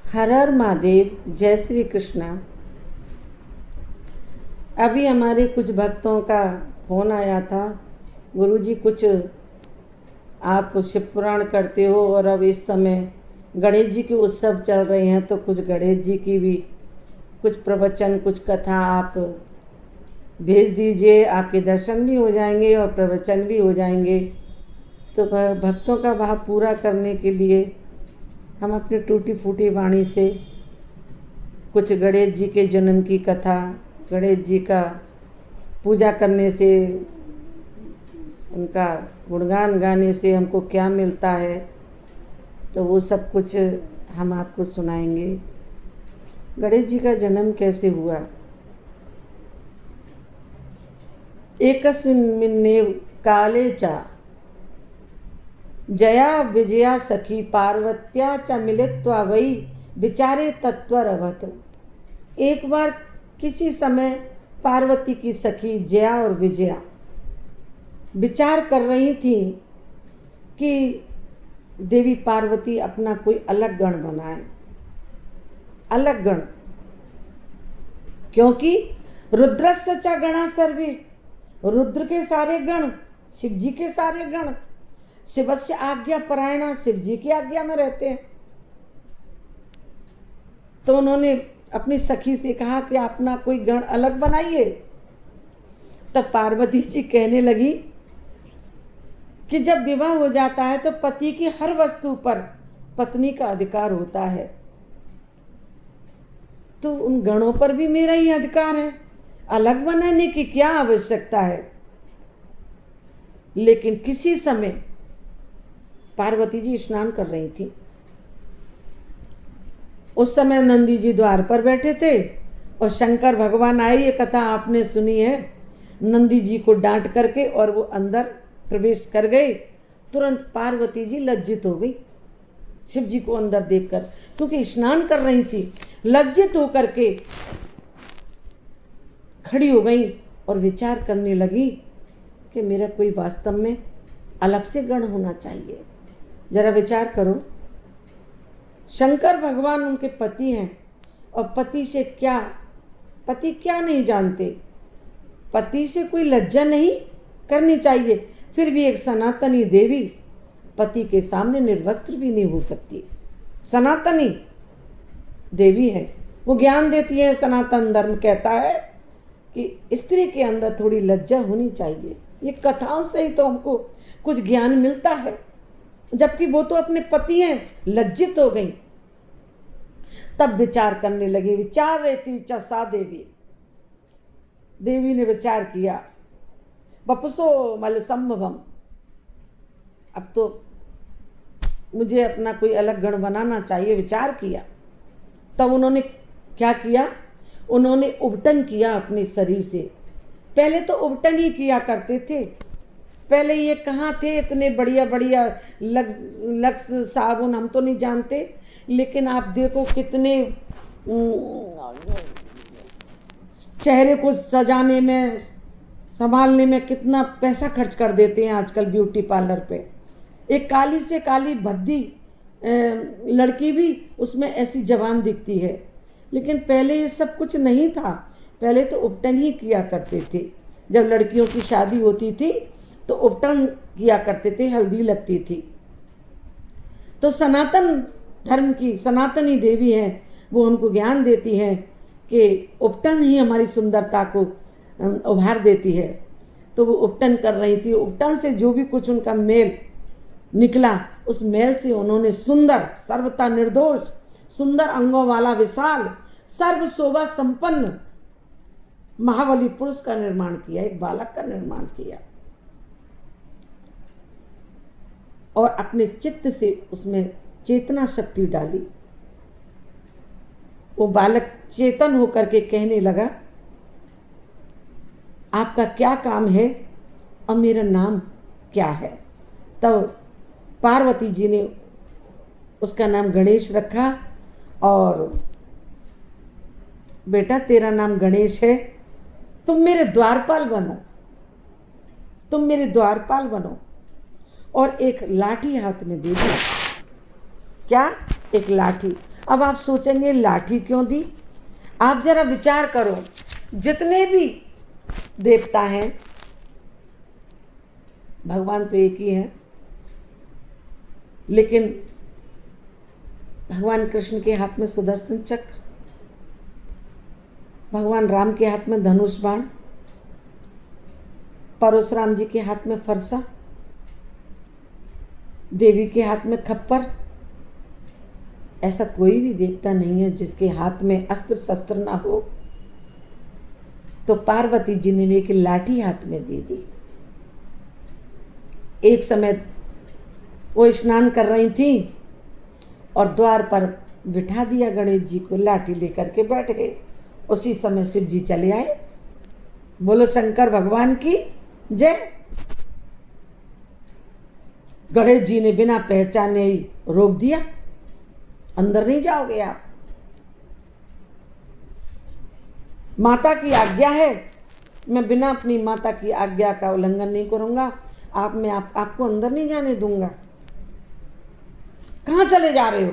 हर हर महादेव, जय श्री कृष्णा। अभी हमारे कुछ भक्तों का फ़ोन आया था, गुरुजी कुछ आप शिव पुराण करते हो और अब इस समय गणेश जी के उत्सव चल रहे हैं, तो कुछ गणेश जी की भी कुछ प्रवचन, कुछ कथा आप भेज दीजिए। आपके दर्शन भी हो जाएंगे और प्रवचन भी हो जाएंगे। तो भक्तों का भाव पूरा करने के लिए हम अपनी टूटी फूटी वाणी से कुछ गणेश जी के जन्म की कथा, गणेश जी का पूजा करने से, उनका गुणगान गाने से हमको क्या मिलता है, तो वो सब कुछ हम आपको सुनाएंगे। गणेश जी का जन्म कैसे हुआ। एकस्मिन्नेव काले च जया विजया सखी पार्वत्या च मिलित्वा वै विचारे तत्वरभत। एक बार किसी समय पार्वती की सखी जया और विजया विचार कर रही थी कि देवी पार्वती अपना कोई अलग गण बनाए, अलग गण, क्योंकि रुद्रस्य च गणा सर्वे, रुद्र के सारे गण, शिव जी के सारे गण शिवस्य आज्ञा परायणा, शिव जी की आज्ञा में रहते हैं। तो उन्होंने अपनी सखी से कहा कि अपना कोई गण अलग बनाइए। तब पार्वती जी कहने लगी कि जब विवाह हो जाता है तो पति की हर वस्तु पर पत्नी का अधिकार होता है, तो उन गणों पर भी मेरा ही अधिकार है, अलग बनाने की क्या आवश्यकता है। लेकिन किसी समय पार्वती जी स्नान कर रही थी। उस समय नंदी जी द्वार पर बैठे थे और शंकर भगवान आए, ये कथा आपने सुनी है। नंदी जी को डांट करके और वो अंदर प्रवेश कर गए। तुरंत पार्वती जी लज्जित हो गई शिव जी को अंदर देखकर, क्योंकि स्नान कर रही थी। लज्जित होकर के खड़ी हो गई और विचार करने लगी कि मेरा कोई वास्तव में अलग से गण होना चाहिए। जरा विचार करो, शंकर भगवान उनके पति हैं और पति से क्या, पति क्या नहीं जानते, पति से कोई लज्जा नहीं करनी चाहिए। फिर भी एक सनातनी देवी पति के सामने निर्वस्त्र भी नहीं हो सकती। सनातनी देवी है, वो ज्ञान देती है। सनातन धर्म कहता है कि स्त्री के अंदर थोड़ी लज्जा होनी चाहिए। ये कथाओं से ही तो हमको कुछ ज्ञान मिलता है, जबकि वो तो अपने पति हैं। लज्जित हो गई। तब विचार करने लगी। विचार रहती च सा देवी, देवी ने विचार किया, बपुसो मल संभवम, अब तो मुझे अपना कोई अलग गण बनाना चाहिए। विचार किया। तब उन्होंने क्या किया, उन्होंने उबटन किया अपने शरीर से। पहले तो उबटन ही किया करते थे। पहले ये कहाँ थे इतने बढ़िया बढ़िया लक्स साबुन, हम तो नहीं जानते, लेकिन आप देखो कितने चेहरे को सजाने में, संभालने में कितना पैसा खर्च कर देते हैं आजकल ब्यूटी पार्लर पे। एक काली से काली भद्दी लड़की भी उसमें ऐसी जवान दिखती है। लेकिन पहले ये सब कुछ नहीं था। पहले तो उपटन ही किया करते थे। जब लड़कियों की शादी होती थी तो उपटन किया करते थे, हल्दी लगती थी। तो सनातन धर्म की सनातनी देवी हैं, वो हमको ज्ञान देती हैं कि उपटन ही हमारी सुंदरता को उभार देती है। तो वो उपटन कर रही थी। उपटन से जो भी कुछ उनका मेल निकला, उस मेल से उन्होंने सुंदर, सर्वथा निर्दोष, सुंदर अंगों वाला, विशाल, सर्व शोभा संपन्न महाबली पुरुष का निर्माण किया, एक बालक का निर्माण किया और अपने चित्त से उसमें चेतना शक्ति डाली। वो बालक चेतन होकर के कहने लगा, आपका क्या काम है और मेरा नाम क्या है। तब पार्वती जी ने उसका नाम गणेश रखा और बेटा तेरा नाम गणेश है, तुम मेरे द्वारपाल बनो, तुम मेरे द्वारपाल बनो। और एक लाठी हाथ में दे दी। क्या? एक लाठी। अब आप सोचेंगे लाठी क्यों दी? आप जरा विचार करो, जितने भी देवता हैं, भगवान तो एक ही है, लेकिन भगवान कृष्ण के हाथ में सुदर्शन चक्र, भगवान राम के हाथ में धनुष बाण, परशुराम जी के हाथ में फरसा, देवी के हाथ में खप्पर। ऐसा कोई भी देवता नहीं है जिसके हाथ में अस्त्र शस्त्र ना हो। तो पार्वती जी ने भी एक लाठी हाथ में दे दी। एक समय वो स्नान कर रही थी और द्वार पर बिठा दिया गणेश जी को, लाठी लेकर के बैठ गए। उसी समय शिव जी चले आए। बोलो शंकर भगवान की जय। गणेश जी ने बिना पहचाने ही रोक दिया, अंदर नहीं जाओगे आप, माता की आज्ञा है, मैं बिना अपनी माता की आज्ञा का उल्लंघन नहीं करूंगा, आपको अंदर नहीं जाने दूंगा। कहाँ चले जा रहे हो?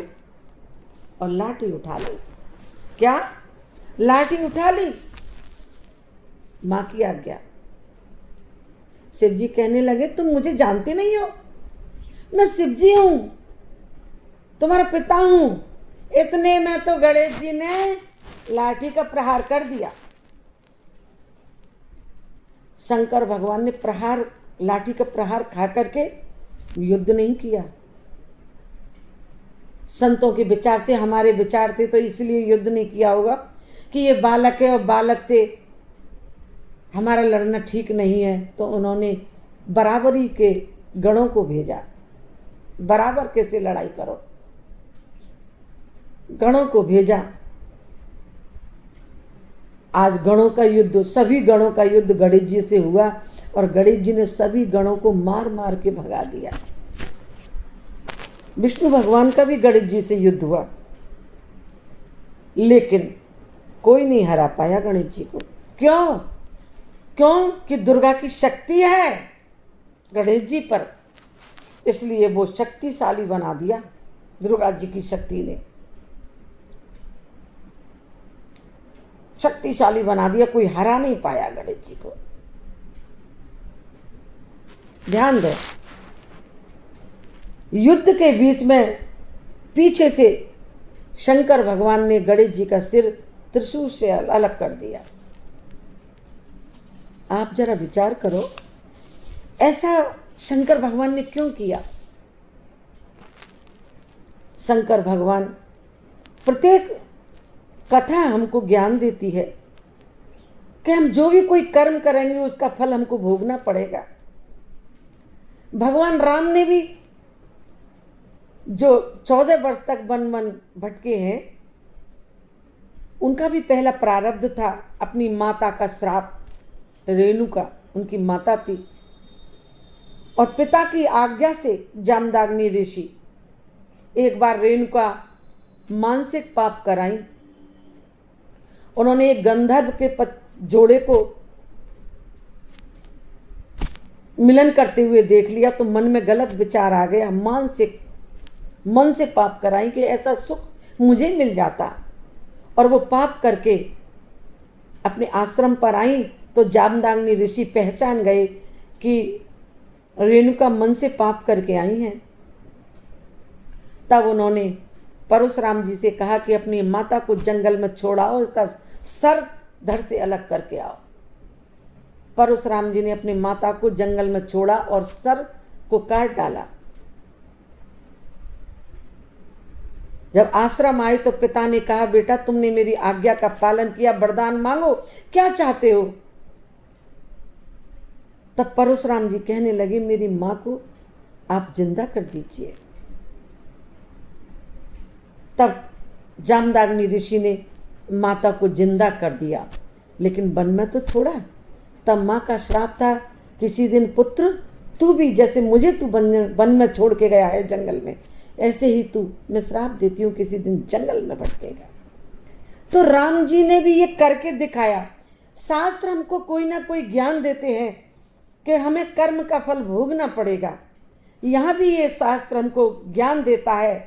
और लाठी उठा ली। क्या? लाठी उठा ली, माँ की आज्ञा। शिव जी कहने लगे तुम मुझे जानते नहीं हो, मैं शिव जी हूं, तुम्हारा पिता हूं। इतने में तो गणेश जी ने लाठी का प्रहार कर दिया। शंकर भगवान ने लाठी का प्रहार खा करके युद्ध नहीं किया। संतों के विचार थे, हमारे विचार थे, तो इसलिए युद्ध नहीं किया होगा कि ये बालक है और बालक से हमारा लड़ना ठीक नहीं है। तो उन्होंने बराबरी के गणों को भेजा, बराबर कैसे लड़ाई करो, गणों को भेजा। आज गणों का युद्ध, सभी गणों का युद्ध गणेश जी से हुआ और गणेश जी ने सभी गणों को मार मार के भगा दिया। विष्णु भगवान का भी गणेश जी से युद्ध हुआ, लेकिन कोई नहीं हरा पाया गणेश जी को। क्यों? कि दुर्गा की शक्ति है गणेश जी पर, इसलिए वो शक्तिशाली बना दिया दुर्गा जी की शक्ति ने, शक्तिशाली बना दिया। कोई हरा नहीं पाया गणेश जी को। ध्यान दो, युद्ध के बीच में पीछे से शंकर भगवान ने गणेश जी का सिर त्रिशूल से अलग कर दिया। आप जरा विचार करो, ऐसा शंकर भगवान ने क्यों किया? शंकर भगवान प्रत्येक कथा हमको ज्ञान देती है कि हम जो भी कोई कर्म करेंगे उसका फल हमको भोगना पड़ेगा। भगवान राम ने भी जो 14 वर्ष तक वन भटके हैं, उनका भी पहला प्रारब्ध था अपनी माता का श्राप। रेणुका उनकी माता थी और पिता की आज्ञा से जामदाग्नि ऋषि एक बार रेणुका मानसिक पाप कराई। उन्होंने एक गंधर्व के जोड़े को मिलन करते हुए देख लिया तो मन में गलत विचार आ गया, मन से पाप कराई कि ऐसा सुख मुझे मिल जाता। और वो पाप करके अपने आश्रम पर आई तो जामदाग्नि ऋषि पहचान गए कि रेणुका मन से पाप करके आई हैं। तब उन्होंने परशुराम जी से कहा कि अपनी माता को जंगल में छोड़ाओ, इसका सर धड़ से अलग करके आओ। परशुराम जी ने अपनी माता को जंगल में छोड़ा और सर को काट डाला। जब आश्रम आए तो पिता ने कहा, बेटा तुमने मेरी आज्ञा का पालन किया, वरदान मांगो, क्या चाहते हो? तब परशुराम जी कहने लगे, मेरी माँ को आप जिंदा कर दीजिए। तब जामदाग्नि ऋषि ने माता को जिंदा कर दिया, लेकिन वन में तो छोड़ा। तब माँ का श्राप था, किसी दिन पुत्र तू भी, जैसे मुझे तू वन में छोड़ के गया है जंगल में, ऐसे ही तू, मैं श्राप देती हूँ, किसी दिन जंगल में भटकेगा। तो राम जी ने भी ये करके दिखाया। शास्त्र हमको कोई ना कोई ज्ञान देते हैं कि हमें कर्म का फल भोगना पड़ेगा। यहाँ भी ये शास्त्र हमको ज्ञान देता है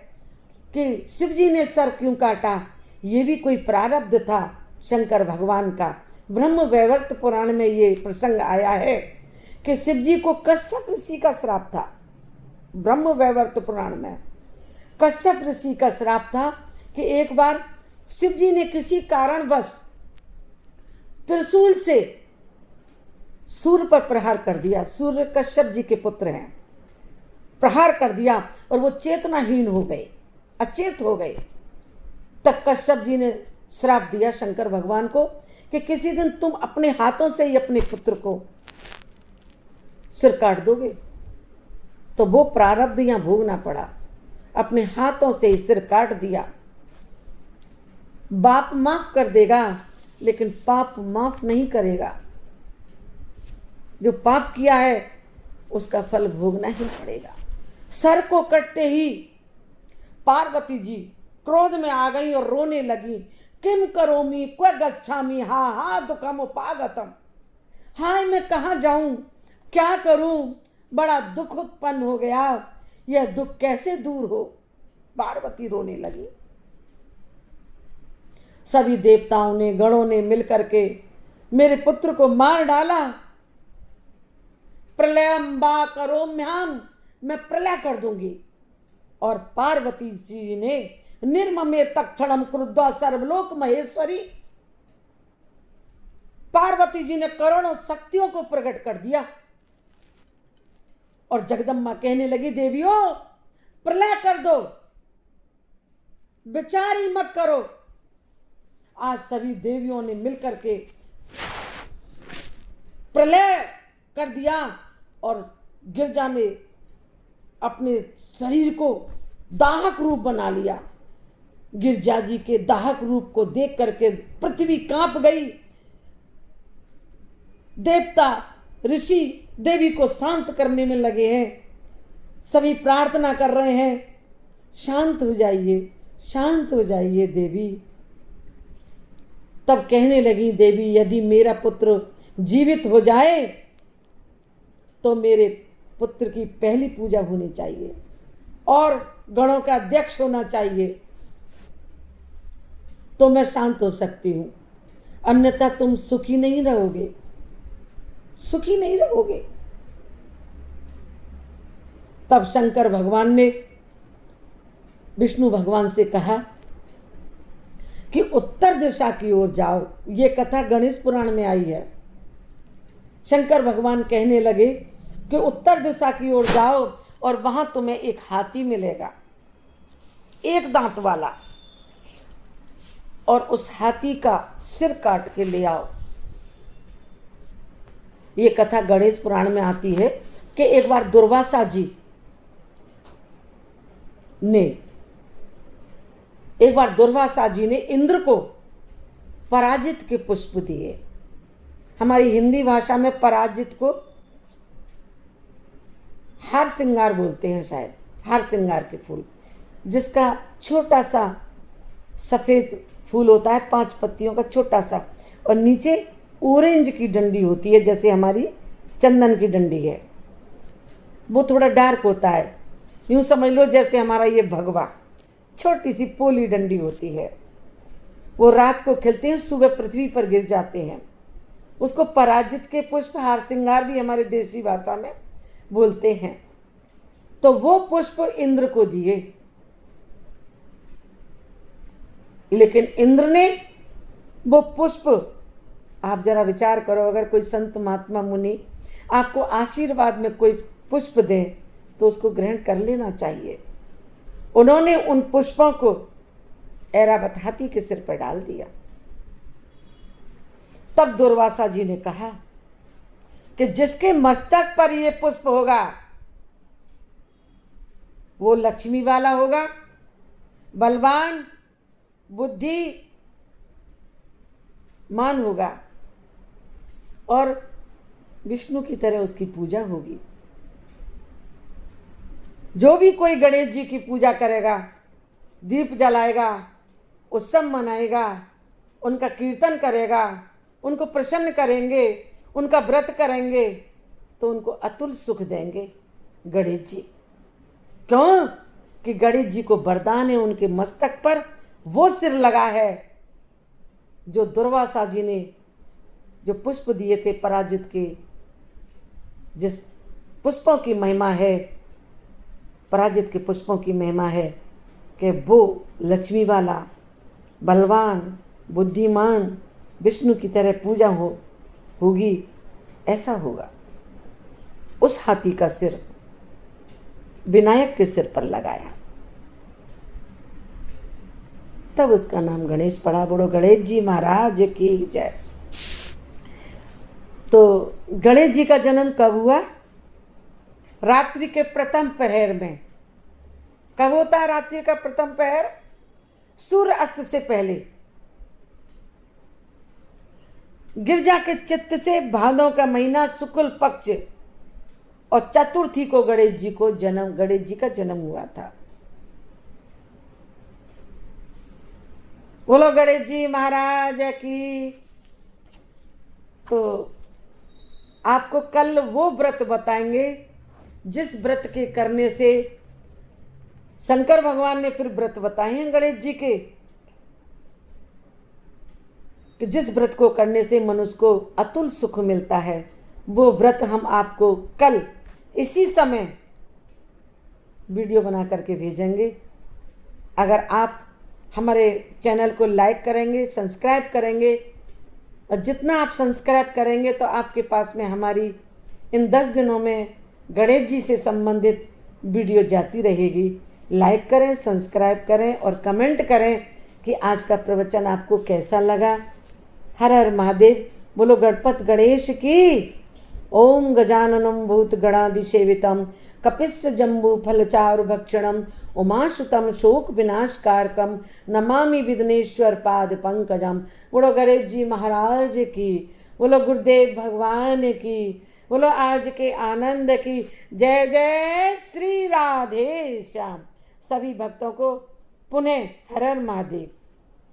कि शिव जी ने सर क्यों काटा, ये भी कोई प्रारब्ध था शंकर भगवान का। ब्रह्म वैवर्त पुराण में ये प्रसंग आया है कि शिव जी को कश्यप ऋषि का श्राप था। ब्रह्म वैवर्त पुराण में कश्यप ऋषि का श्राप था कि एक बार शिव जी ने किसी कारणवश त्रिशूल से सूर्य पर प्रहार कर दिया। सूर्य कश्यप जी के पुत्र हैं। प्रहार कर दिया और वो चेतनाहीन हो गए, अचेत हो गए। तब कश्यप जी ने श्राप दिया शंकर भगवान को कि किसी दिन तुम अपने हाथों से ही अपने पुत्र को सिर काट दोगे। तो वो प्रारब्ध यहां भोगना पड़ा, अपने हाथों से ही सिर काट दिया। बाप माफ कर देगा लेकिन पाप माफ नहीं करेगा। जो पाप किया है उसका फल भोगना ही पड़ेगा। सर को कटते ही पार्वती जी क्रोध में आ गई और रोने लगी। किम करोमी क्व गच्छामि हा हा दुखम उपागतम। हाय मैं कहाँ जाऊं, क्या करूं, बड़ा दुख उत्पन्न हो गया, यह दुख कैसे दूर हो। पार्वती रोने लगी। सभी देवताओं ने, गणों ने मिलकर के मेरे पुत्र को मार डाला। प्रलयंबा करोम्याम, मैं प्रलय कर दूंगी। और पार्वती जी ने निर्ममे तक्षणम क्रुद्धा सर्वलोक महेश्वरी, पार्वती जी ने करोड़ों शक्तियों को प्रकट कर दिया और जगदम्बा कहने लगी, देवियों प्रलय कर दो, विचार ही मत करो। आज सभी देवियों ने मिलकर के प्रलय कर दिया और गिरजा ने अपने शरीर को दाहक रूप बना लिया। गिरजा जी के दाहक रूप को देख करके पृथ्वी कांप गई। देवता ऋषि देवी को शांत करने में लगे हैं। सभी प्रार्थना कर रहे हैं, शांत हो जाइए, शांत हो जाइए देवी। तब कहने लगी देवी, यदि मेरा पुत्र जीवित हो जाए तो मेरे पुत्र की पहली पूजा होनी चाहिए और गणों का अध्यक्ष होना चाहिए, तो मैं शांत हो सकती हूं, अन्यथा तुम सुखी नहीं रहोगे, सुखी नहीं रहोगे। तब शंकर भगवान ने विष्णु भगवान से कहा कि उत्तर दिशा की ओर जाओ। ये कथा गणेश पुराण में आई है। शंकर भगवान कहने लगे कि उत्तर दिशा की ओर जाओ और वहां तुम्हें एक हाथी मिलेगा, एक दांत वाला, और उस हाथी का सिर काट के ले आओ। ये कथा गणेश पुराण में आती है कि एक बार दुर्वासा जी ने इंद्र को पराजित के पुष्प दिए। हमारी हिंदी भाषा में पराजित को हार श्रृंगार बोलते हैं, शायद हार श्रृंगार के फूल, जिसका छोटा सा सफ़ेद फूल होता है, 5 पत्तियों का छोटा सा, और नीचे ऑरेंज की डंडी होती है, जैसे हमारी चंदन की डंडी है। वो थोड़ा डार्क होता है, यूँ समझ लो जैसे हमारा ये भगवा, छोटी सी पोली डंडी होती है। वो रात को खिलते हैं, सुबह पृथ्वी पर गिर जाते हैं। उसको पराजित के पुष्प, हार श्रृंगार भी हमारे देसी भाषा में बोलते हैं। तो वो पुष्प इंद्र को दिए, लेकिन इंद्र ने वो पुष्प, आप जरा विचार करो, अगर कोई संत महात्मा मुनि आपको आशीर्वाद में कोई पुष्प दें तो उसको ग्रहण कर लेना चाहिए। उन्होंने उन पुष्पों को ऐरावत हाथी के सिर पर डाल दिया। तब दुर्वासा जी ने कहा कि जिसके मस्तक पर ये पुष्प होगा वो लक्ष्मी वाला होगा, बलवान, बुद्धिमान होगा और विष्णु की तरह उसकी पूजा होगी। जो भी कोई गणेश जी की पूजा करेगा, दीप जलाएगा, उत्सव मनाएगा, उनका कीर्तन करेगा, उनको प्रसन्न करेंगे, उनका व्रत करेंगे, तो उनको अतुल सुख देंगे गणेश जी। क्यों? कि गणेश जी को वरदान है उनके मस्तक पर वो सिर लगा है जो दुर्वासा जी ने जो पुष्प दिए थे पराजित के, जिस पुष्पों की महिमा है, पराजित के पुष्पों की महिमा है कि वो लक्ष्मी वाला, बलवान, बुद्धिमान विष्णु की तरह पूजा होगी, ऐसा होगा। उस हाथी का सिर विनायक के सिर पर लगाया, तब उसका नाम गणेश पड़ा। बोलो गणेश जी महाराज की जय। तो गणेश जी का जन्म कब हुआ? रात्रि के प्रथम प्रहर में। कब होता है रात्रि का प्रथम प्रहर? सूर्य अस्त से पहले। गिरजा के चित्त से भादों का महीना शुक्ल पक्ष और चतुर्थी को गणेश जी का जन्म हुआ था। बोलो गणेश जी महाराज की। तो आपको कल वो व्रत बताएंगे जिस व्रत के करने से शंकर भगवान ने फिर व्रत बताए हैं गणेश जी के, कि जिस व्रत को करने से मनुष्य को अतुल सुख मिलता है। वो व्रत हम आपको कल इसी समय वीडियो बना करके भेजेंगे। अगर आप हमारे चैनल को लाइक करेंगे, सब्सक्राइब करेंगे, और जितना आप सब्सक्राइब करेंगे तो आपके पास में हमारी इन 10 दिनों में गणेश जी से संबंधित वीडियो जाती रहेगी। लाइक करें, सब्सक्राइब करें और कमेंट करें कि आज का प्रवचन आपको कैसा लगा। हर हर महादेव। बोलो गणपत गणेश की। ओम गजाननं भूतगणाधिसेवितं कपिस्य जम्बू फलचारुभक्षणं उमासुतं शोक विनाशकारकं नमामि विघ्नेश्वर पाद पंकजम। बोलो गणेश जी महाराज की। बोलो गुरुदेव भगवान की। बोलो आज के आनंद की। जय जय श्री राधे श्याम। सभी भक्तों को पुनः हर हर महादेव।